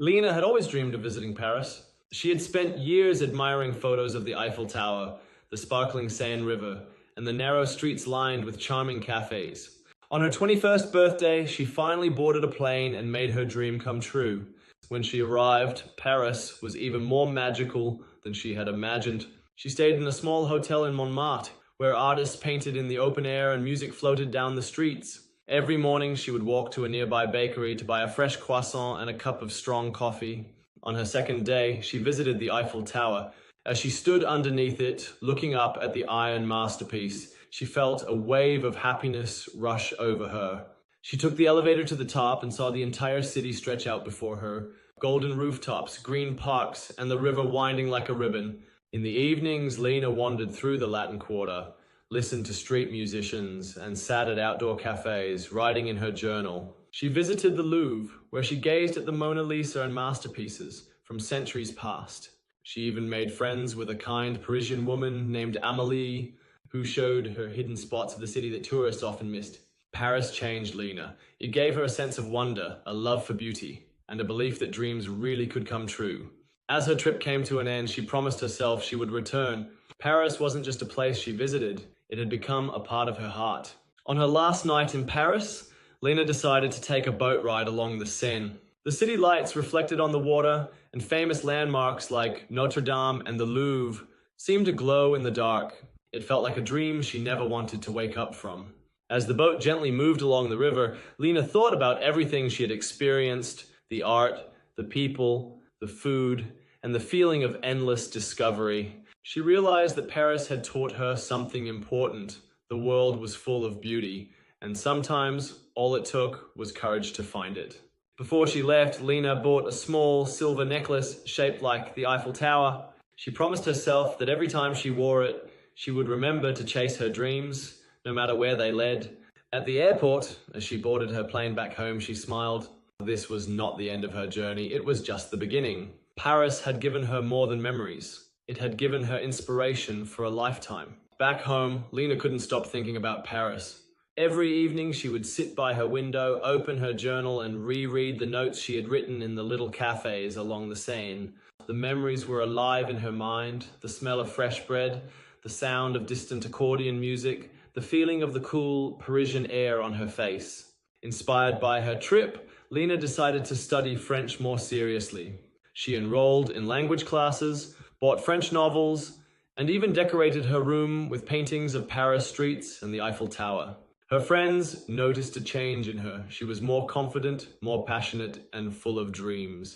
Lena had always dreamed of visiting Paris. She had spent years admiring photos of the Eiffel Tower, the sparkling Seine River, and the narrow streets lined with charming cafes. On her 21st birthday, she finally boarded a plane and made her dream come true. When she arrived, Paris was even more magical than she had imagined. She stayed in a small hotel in Montmartre, where artists painted in the open air and music floated down the streets. Every morning, she would walk to a nearby bakery to buy a fresh croissant and a cup of strong coffee. On her second day, she visited the Eiffel Tower. As she stood underneath it, looking up at the iron masterpiece, she felt a wave of happiness rush over her. She took the elevator to the top and saw the entire city stretch out before her. Golden rooftops, green parks, and the river winding like a ribbon. In the evenings, Lena wandered through the Latin Quarter, listened to street musicians, and sat at outdoor cafes, writing in her journal. She visited the Louvre, where she gazed at the Mona Lisa and masterpieces from centuries past. She even made friends with a kind Parisian woman named Amélie, who showed her hidden spots of the city that tourists often missed. Paris changed Lena. It gave her a sense of wonder, a love for beauty, and a belief that dreams really could come true. As her trip came to an end, she promised herself she would return. Paris wasn't just a place she visited, it had become a part of her heart. On her last night in Paris, Lena decided to take a boat ride along the Seine. The city lights reflected on the water, and famous landmarks like Notre Dame and the Louvre seemed to glow in the dark. It felt like a dream she never wanted to wake up from. As the boat gently moved along the river, Lena thought about everything she had experienced, the art, the people, the food, and the feeling of endless discovery. She realized that Paris had taught her something important. The world was full of beauty, and sometimes all it took was courage to find it. Before she left, Lena bought a small silver necklace shaped like the Eiffel Tower. She promised herself that every time she wore it, she would remember to chase her dreams, no matter where they led. At the airport, as she boarded her plane back home, she smiled. This was not the end of her journey, it was just the beginning. Paris had given her more than memories. It had given her inspiration for a lifetime. Back home, Lena couldn't stop thinking about Paris. Every evening she would sit by her window, open her journal, and reread the notes she had written in the little cafes along the Seine. The memories were alive in her mind, the smell of fresh bread, the sound of distant accordion music, the feeling of the cool Parisian air on her face. Inspired by her trip, Lena decided to study French more seriously. She enrolled in language classes, bought French novels, and even decorated her room with paintings of Paris streets and the Eiffel Tower. Her friends noticed a change in her. She was more confident, more passionate, and full of dreams.